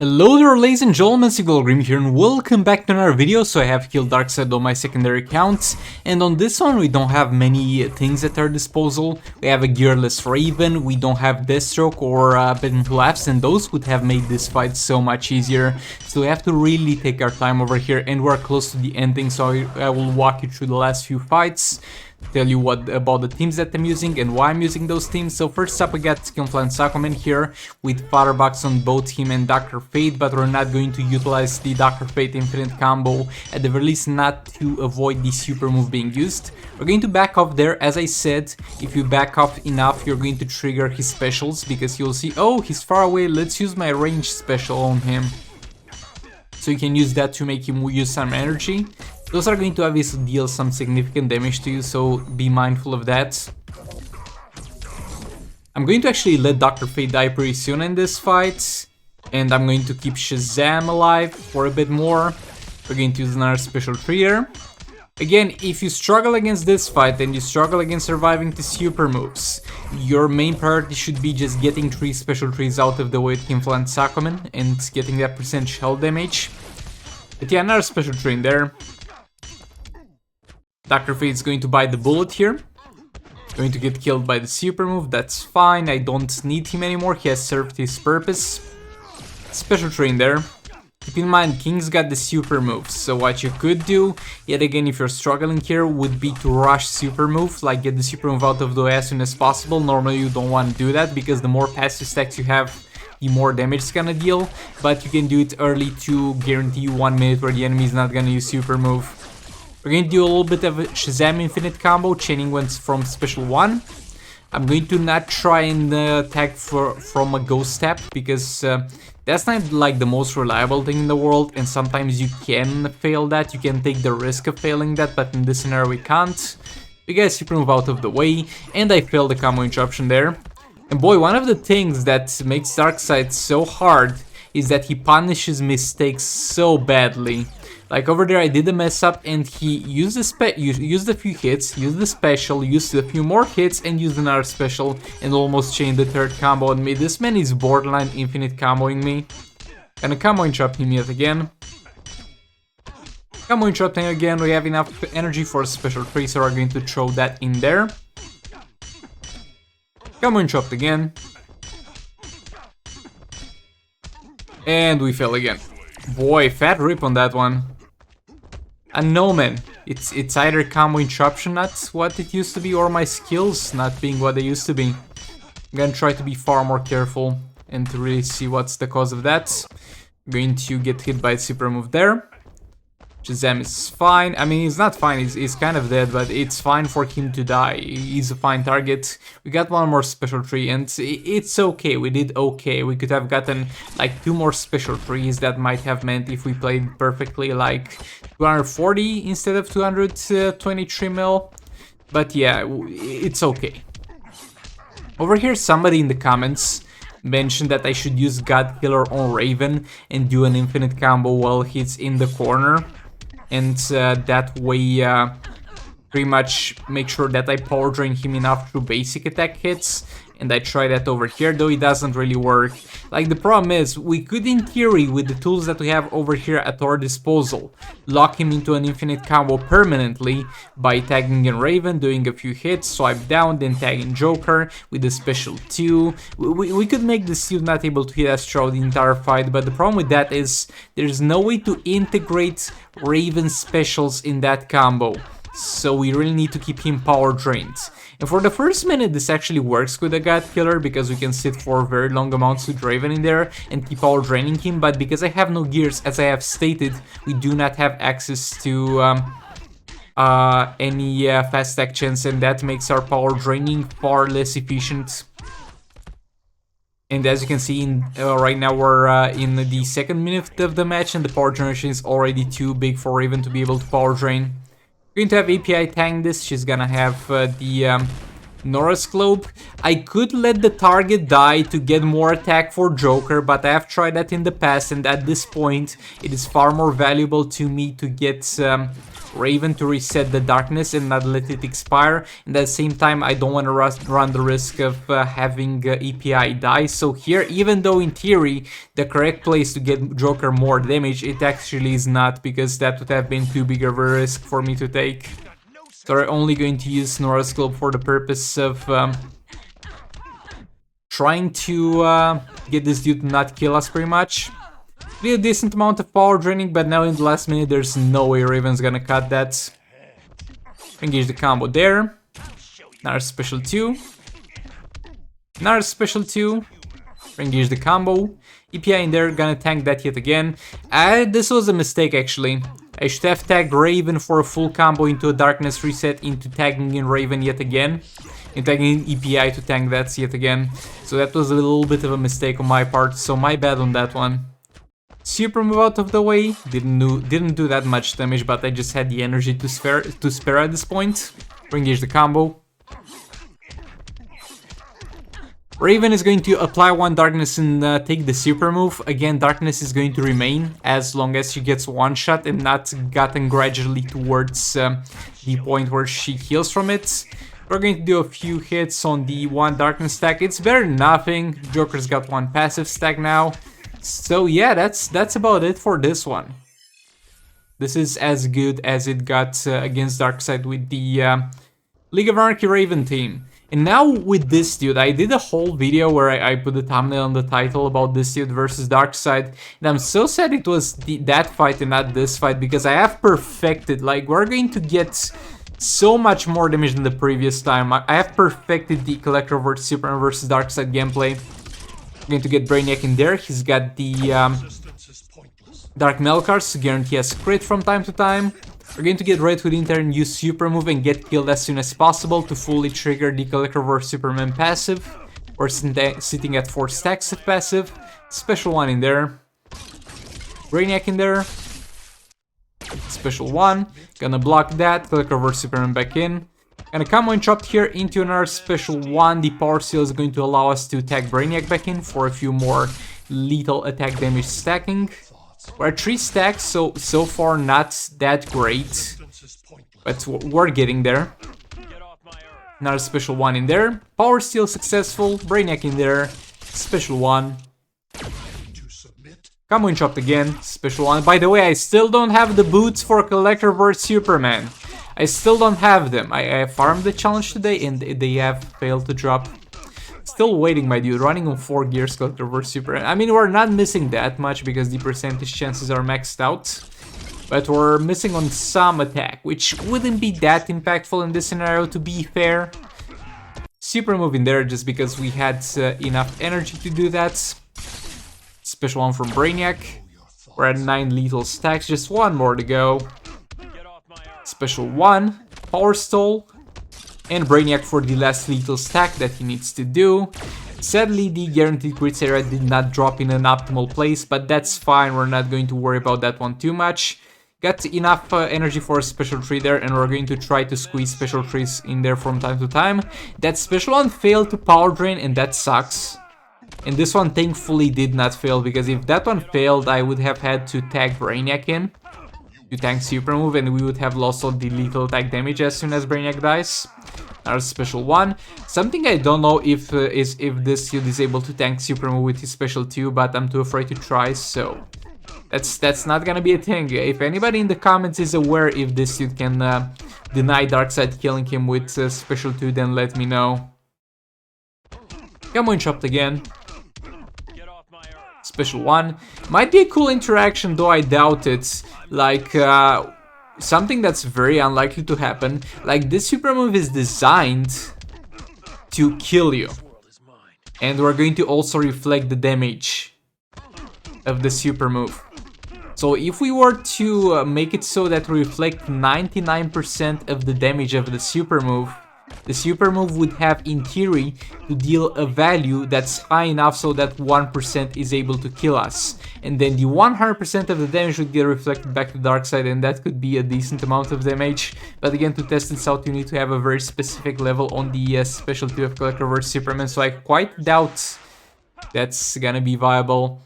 Hello there, ladies and gentlemen, Grim here, and welcome back to another video. So I have killed Darkseid on my secondary account, and on this one we don't have many things at our disposal. We have a gearless Raven, we don't have Deathstroke or Bitten Collapse, and those would have made this fight so much easier. So we have to really take our time over here, and we're close to the ending, so I will walk you through the last few fights. Tell you what about the teams that I'm using and why I'm using those teams. So first up we got Skinfly and Sakuman here with Firebox on both him and Dr. Fate, but we're not going to utilize the Dr. Fate infinite combo, at the very least not to avoid the super move being used. We're going to back off there. As I said, if you back off enough you're going to trigger his specials, because you'll see, oh, he's far away, let's use my range special on him. So you can use that to make him use some energy. Those are going to obviously deal some significant damage to you, so be mindful of that. I'm going to actually let Dr. Fate die pretty soon in this fight, and I'm going to keep Shazam alive for a bit more. We're going to use another special trigger. Again, if you struggle against this fight and you struggle against surviving the super moves, your main priority should be just getting 3 special trees out of the way with Skinfly and Sakuman and getting that percentage health damage. But yeah, another special tree in there. Dr. Fate is going to bite the bullet here. Going to get killed by the super move, that's fine, I don't need him anymore, he has served his purpose. Special train there. Keep in mind, King's got the super moves, so what you could do, yet again if you're struggling here, would be to rush super move, like get the super move out of the way as soon as possible. Normally you don't want to do that, because the more passive stacks you have, the more damage it's gonna deal, but you can do it early to guarantee you 1 minute where the enemy is not gonna use super move. We're going to do a little bit of a Shazam infinite combo, chaining ones from special 1. I'm going to not try and attack from a ghost tap, because that's not like the most reliable thing in the world, and sometimes you can fail that, you can take the risk of failing that, but in this scenario we can't. You guys super move out of the way, and I failed the combo interruption there. And boy, one of the things that makes Darkseid so hard is that he punishes mistakes so badly. Like over there I did a mess up and he used a few hits, used the special, used a few more hits and used another special and almost chained the third combo on me. This man is borderline infinite comboing me. Gonna combo interrupt him yet again. Combo interrupting again, we have enough energy for a special 3, so we're going to throw that in there. Combo interrupt again. And we fail again. Boy, fat rip on that one. And no man, it's either combo interruption not what it used to be, or my skills not being what they used to be. I'm gonna try to be far more careful and to really see what's the cause of that. I'm going to get hit by a super move there. Shazam is fine. I mean, he's not fine, he's kind of dead, but it's fine for him to die. He's a fine target. We got one more special tree, and it's okay. We did okay. We could have gotten like 2 more special trees. That might have meant, if we played perfectly, like 240 instead of 223 mil. But yeah, it's okay. Over here, somebody in the comments mentioned that I should use God Killer on Raven and do an infinite combo while he's in the corner. And that way pretty much make sure that I power drain him enough through basic attack hits. And I try that over here, though it doesn't really work. Like, the problem is, we could in theory, with the tools that we have over here at our disposal, lock him into an infinite combo permanently by tagging in Raven, doing a few hits, swipe down, then tagging Joker with a special 2. We could make the shield not able to hit us throughout the entire fight, but the problem with that is there's no way to integrate Raven specials in that combo. So we really need to keep him power drained. And for the first minute this actually works with the God Killer, because we can sit for very long amounts with Raven in there and keep power draining him, but because I have no gears, as I have stated, we do not have access to any fast stack chance, and that makes our power draining far less efficient. And as you can see, right now we're in the 2nd minute of the match, and the power generation is already too big for Raven to be able to power drain. We're going to have API tank this. She's gonna have the Nora's Globe. I could let the target die to get more attack for Joker, but I have tried that in the past, and at this point it is far more valuable to me to get Raven to reset the darkness and not let it expire. And at the same time, I don't want to run the risk of having EPI die. So here, even though in theory the correct place to get Joker more damage, it actually is not, because that would have been too big of a risk for me to take. So we're only going to use Nora's Globe for the purpose of trying to get this dude to not kill us pretty much. Did a decent amount of power draining, but now in the last minute there's no way Raven's gonna cut that. Engage the combo there. Another special 2. Another special 2. Engage the combo. EPI in there, gonna tank that yet again. This was a mistake actually. I should have tagged Raven for a full combo into a Darkness reset, into tagging in Raven yet again. And tagging in EPI to tank that yet again. So that was a little bit of a mistake on my part, so my bad on that one. Super move out of the way, didn't do that much damage, but I just had the energy to spare at this point. Re-engage the combo. Raven is going to apply one Darkness and take the super move. Again, Darkness is going to remain as long as she gets one shot and not gotten gradually towards the point where she heals from it. We're going to do a few hits on the one Darkness stack. It's better than nothing. Joker's got one passive stack now. So yeah, that's about it for this one. This is as good as it got against Darkseid with the League of Anarchy Raven team. And now with this dude, I did a whole video where I put the thumbnail and the title about this dude versus Darkseid. And I'm so sad it was that fight and not this fight, because I have perfected, like, we're going to get so much more damage than the previous time. I have perfected the Collector vs Superman versus Darkseid gameplay. I'm going to get Brainiac in there. He's got the Dark Melkars to guarantee us crit from time to time. We're going to get Red Hood in there and use super move and get killed as soon as possible to fully trigger the Collector vs Superman passive. We're sitting at 4 stacks of passive. Special 1 in there. Brainiac in there. Special 1. Gonna block that. Collector vs Superman back in. Gonna come on chopped here into another special 1. The power seal is going to allow us to tag Brainiac back in for a few more lethal attack damage stacking. We're at 3 stacks, so far not that great, but we're getting there. Another special 1 in there. Power Steel successful. Brainiac in there. Special 1. Come on chopped again. Special 1. By the way, I still don't have the boots for Collector vs Superman. I still don't have them. I farmed the challenge today and they have failed to drop. Still waiting, my dude, running on 4 gears, Collector vs Superman. I mean, we're not missing that much because the percentage chances are maxed out. But we're missing on some attack, which wouldn't be that impactful in this scenario, to be fair. Super move in there just because we had enough energy to do that. Special 1 from Brainiac. We're at 9 lethal stacks, just 1 more to go. Special 1, Power Stall. And Brainiac for the last lethal stack that he needs to do. Sadly, the guaranteed crits area did not drop in an optimal place, but that's fine, we're not going to worry about that one too much. Got enough energy for a special 3 there, and we're going to try to squeeze special 3s in there from time to time. That special 1 failed to power drain, and that sucks. And this one thankfully did not fail, because if that one failed, I would have had to tag Brainiac in to tank super move, and we would have lost all the lethal attack damage as soon as Brainiac dies. Our special 1. Something I don't know if is if this dude is able to tank super move with his special 2, but I'm too afraid to try, so that's not gonna be a thing. If anybody in the comments is aware if this dude can deny Darkseid killing him with special 2, then let me know. Come on, chopped again. Special 1. Might be a cool interaction, though I doubt it. Like, something that's very unlikely to happen. Like, this super move is designed to kill you. And we're going to also reflect the damage of the super move. So if we were to make it so that we reflect 99% of the damage of the super move, the super move would have, in theory, to deal a value that's high enough so that 1% is able to kill us. And then the 100% of the damage would get reflected back to Darkseid, and that could be a decent amount of damage. But again, to test this out, you need to have a very specific level on the specialty of Collector vs Superman, so I quite doubt that's gonna be viable.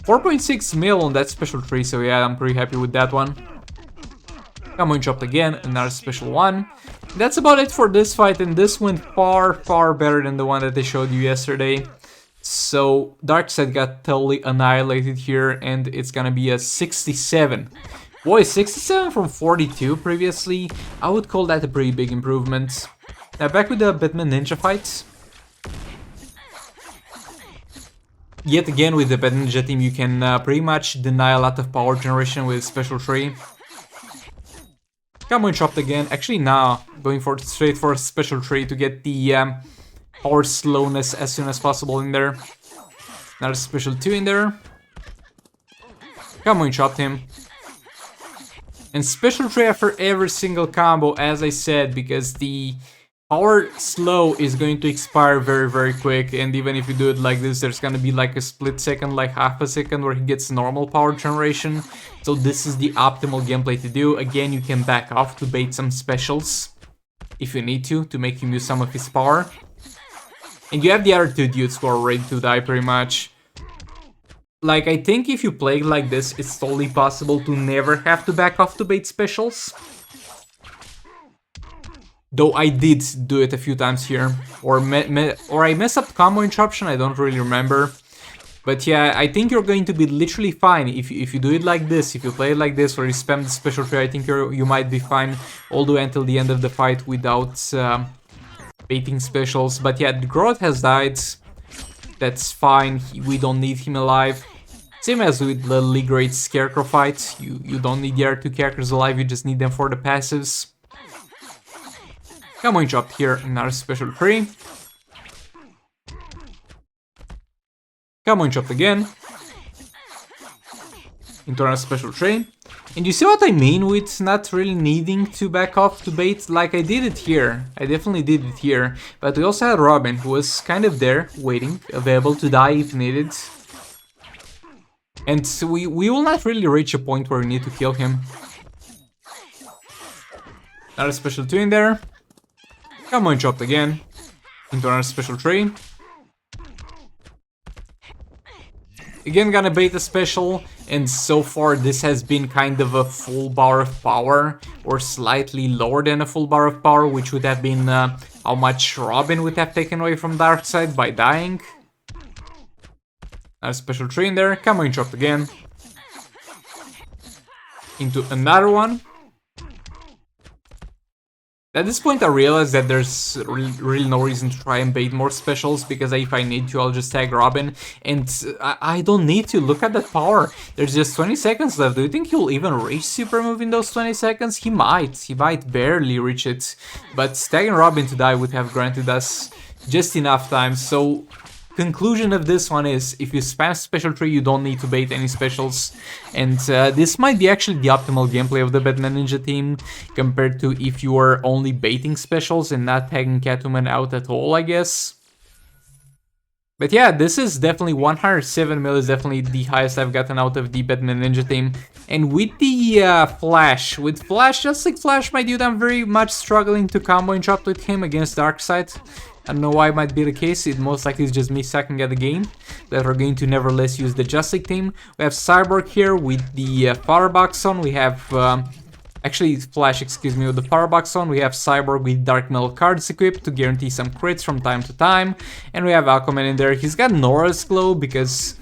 4.6 mil on that special tree, so yeah, I'm pretty happy with that one. Come on, chopped again, another special one. That's about it for this fight, and this went far, far better than the one that I showed you yesterday. So Darkseid got totally annihilated here, and it's gonna be a 67. Boy, 67 from 42 previously, I would call that a pretty big improvement. Now back with the Batman Ninja fight. Yet again, with the Batman Ninja team, you can pretty much deny a lot of power generation with special tree. Come on, chopped again. Actually, now going for straight for a special tree to get the power slowness as soon as possible in there. Another special 2 in there. Come on, chopped him. And special tree after every single combo, as I said, because the power slow is going to expire very, very quick, and even if you do it like this, there's gonna be like a split second, like half a second, where he gets normal power generation. So this is the optimal gameplay to do. Again, you can back off to bait some specials, if you need to make him use some of his power. And you have the other two dudes who are ready to die, pretty much. Like, I think if you play it like this, it's totally possible to never have to back off to bait specials. Though I did do it a few times here, or I messed up combo interruption, I don't really remember. But yeah, I think you're going to be literally fine if you do it like this, if you play it like this, or you spam the special tree. I think you might be fine all the way until the end of the fight without baiting specials. But yeah, the Growth has died, that's fine, we don't need him alive. Same as with the League Great Scarecrow fight, you don't need the other two characters alive, you just need them for the passives. Come on, chopped here, another special tree. Come on, chopped again. Into another special tree. And you see what I mean with not really needing to back off to bait? Like, I did it here. I definitely did it here. But we also had Robin, who was kind of there, waiting, available to die if needed. And so we will not really reach a point where we need to kill him. Another special 2 in there. Come on, chopped again. Into another special tree. Again, gonna bait a special, and so far this has been kind of a full bar of power, or slightly lower than a full bar of power, which would have been how much Robin would have taken away from Darkseid by dying. A special tree in there. Come on, chopped again. Into another one. At this point I realized that there's really no reason to try and bait more specials, because if I need to, I'll just tag Robin, and I don't need to. Look at that power. There's just 20 seconds left. Do you think he'll even reach super move in those 20 seconds? He might barely reach it, but tagging Robin to die would have granted us just enough time. So conclusion of this one is, if you spam special tree, you don't need to bait any specials, and this might be actually the optimal gameplay of the Batman Ninja team, compared to if you are only baiting specials and not tagging Catwoman out at all, I guess. But yeah, this is definitely 107 mil is definitely the highest I've gotten out of the Batman Ninja team. And with the Flash, just like Flash, my dude, I'm very much struggling to combo and chop with him against Darkseid. I don't know why it might be the case, it most likely is just me sucking at the game, that we're going to nevertheless use the Justice team. We have Cyborg here with the Firebox on, we have, actually Flash, excuse me, with the Firebox on, we have Cyborg with Dark Metal cards equipped to guarantee some crits from time to time, and we have Aquaman in there. He's got Nora's Glow, because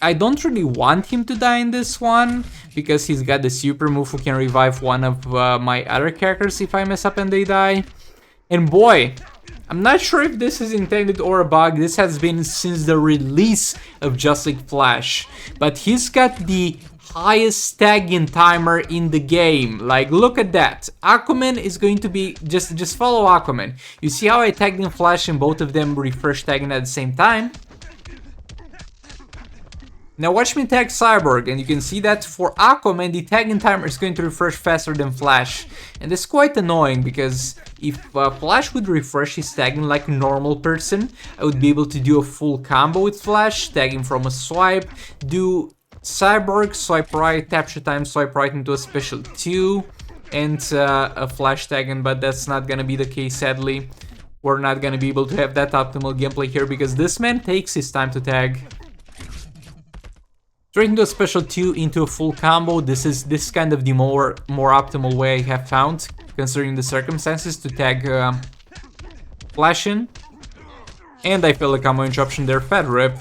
I don't really want him to die in this one, because he's got the super move who can revive one of my other characters if I mess up and they die. And boy, I'm not sure if this is intended or a bug, this has been since the release of Justice Flash, but he's got the highest tagging timer in the game. Like, look at that. Aquaman is going to be, just follow Aquaman. You see how I tagged in Flash and both of them refresh tagging at the same time? Now watch me tag Cyborg, and you can see that for Aquaman the tagging timer is going to refresh faster than Flash. And that's quite annoying, because if Flash would refresh his tagging like a normal person, I would be able to do a full combo with Flash, tagging from a swipe, do Cyborg, swipe right, capture time, swipe right into a special 2, and a Flash tagging, but that's not gonna be the case sadly. We're not gonna be able to have that optimal gameplay here, because this man takes his time to tag. Straight into a special 2 into a full combo. This is kind of the more optimal way I have found, considering the circumstances, to tag Flash in. And I fail a combo interruption there, fat rip.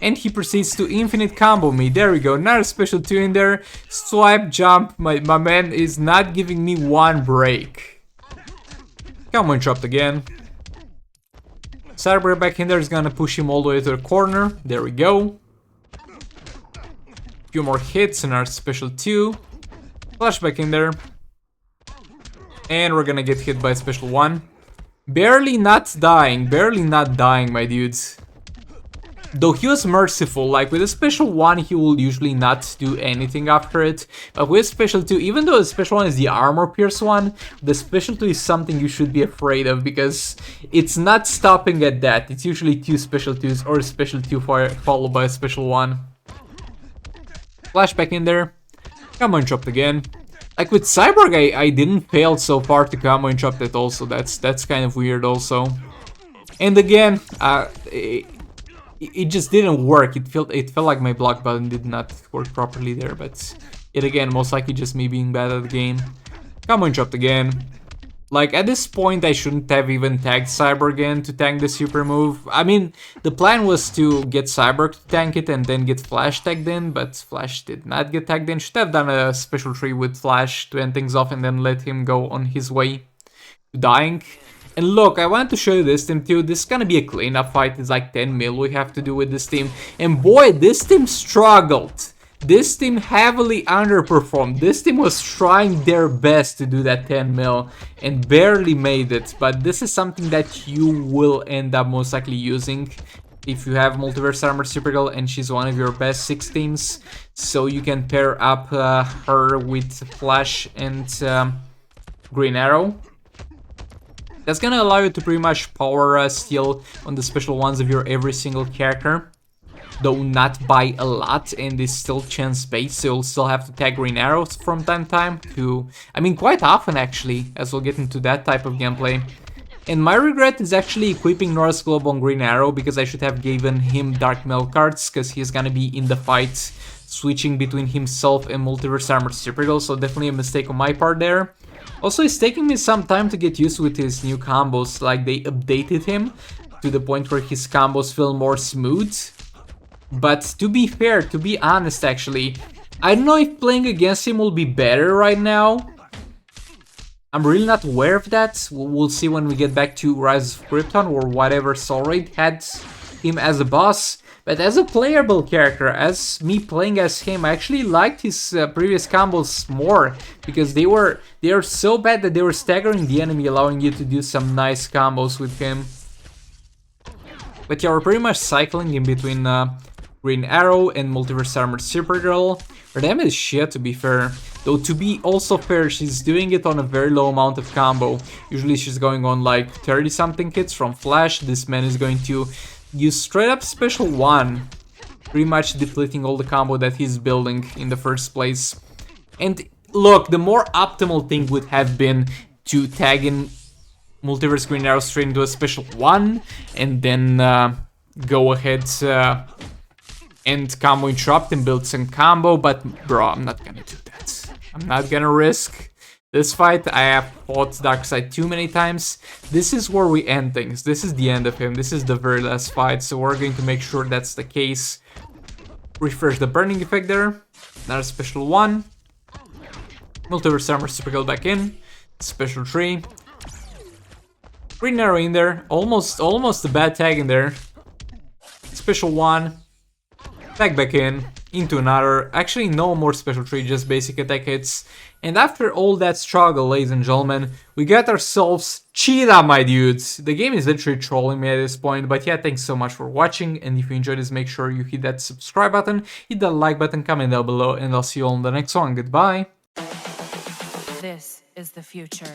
And he proceeds to infinite combo me. There we go, another special 2 in there. Swipe, jump, my man is not giving me one break. Combo interrupt again. Cyber back in there is gonna push him all the way to the corner. There we go. Few more hits and our special 2. Flashback in there. And we're gonna get hit by special 1. Barely not dying, my dudes. Though he was merciful, like with a special 1 he will usually not do anything after it. But with special 2, even though the special 1 is the armor pierce one, the special 2 is something you should be afraid of, because it's not stopping at that. It's usually 2 special 2s or a special 2 followed by a special 1. Flashback in there. Combo interrupt again. Like with Cyborg, I didn't fail so far to combo interrupt it also. That's kind of weird also. And again, it just didn't work. It felt like my block button did not work properly there, but it again, most likely just me being bad at the game. Combo interrupt again. Like, at this point, I shouldn't have even tagged Cyborg again to tank the super move. I mean, the plan was to get Cyborg to tank it and then get Flash tagged in, but Flash did not get tagged in. Should have done a special 3 with Flash to end things off and then let him go on his way to dying. And look, I wanted to show you this team too. This is gonna be a cleanup fight. It's like 10 mil we have to do with this team. And boy, this team struggled. This team heavily underperformed. This team was trying their best to do that 10 mil and barely made it. But this is something that you will end up most likely using if you have Multiverse Armor Supergirl and she's one of your best 6 teams. So you can pair up her with Flash and Green Arrow. That's gonna allow you to pretty much power steal on the special ones of your every single character. Though not by a lot, and it's still chance based, so you'll still have to tag Green Arrows from time to time to... I mean, quite often actually, as we'll get into that type of gameplay. And my regret is actually equipping North Globe on Green Arrow, because I should have given him Dark Mail cards, because he's gonna be in the fight, switching between himself and Multiverse Armor Supergirl, so definitely a mistake on my part there. Also, it's taking me some time to get used with his new combos, like they updated him to the point where his combos feel more smooth. But to be fair, to be honest actually, I don't know if playing against him will be better right now. I'm really not aware of that. We'll see when we get back to Rise of Krypton or whatever Soulraid had him as a boss. But as a playable character, as me playing as him, I actually liked his previous combos more, because they were so bad that they were staggering the enemy, allowing you to do some nice combos with him. But yeah, we're pretty much cycling in between Green Arrow and Multiverse Armor Supergirl. Her damage is shit, to be fair. Though to be also fair, she's doing it on a very low amount of combo. Usually she's going on like 30 something hits from Flash. This man is going to use straight up special 1. Pretty much depleting all the combo that he's building in the first place. And look, the more optimal thing would have been to tag in Multiverse Green Arrow straight into a special 1. And then go ahead and combo interrupt and build some combo, but bro, I'm not gonna do that. I'm not gonna risk this fight. I have fought Darkseid too many times. This is where we end things. This is the end of him. This is the very last fight, so we're going to make sure that's the case. Refresh the burning effect there. Another special 1. Multiverse Armor Supergirl back in. Special 3. Green Arrow in there. Almost a bad tag in there. Special 1. Tag back in. into another. Actually, no more special trait, just basic attack hits. And after all that struggle, ladies and gentlemen, we got ourselves Cheetah, my dudes. The game is literally trolling me at this point, but yeah, thanks so much for watching, and if you enjoyed this, make sure you hit that subscribe button, hit that like button, comment down below, and I'll see you all in the next one. Goodbye! This is the future.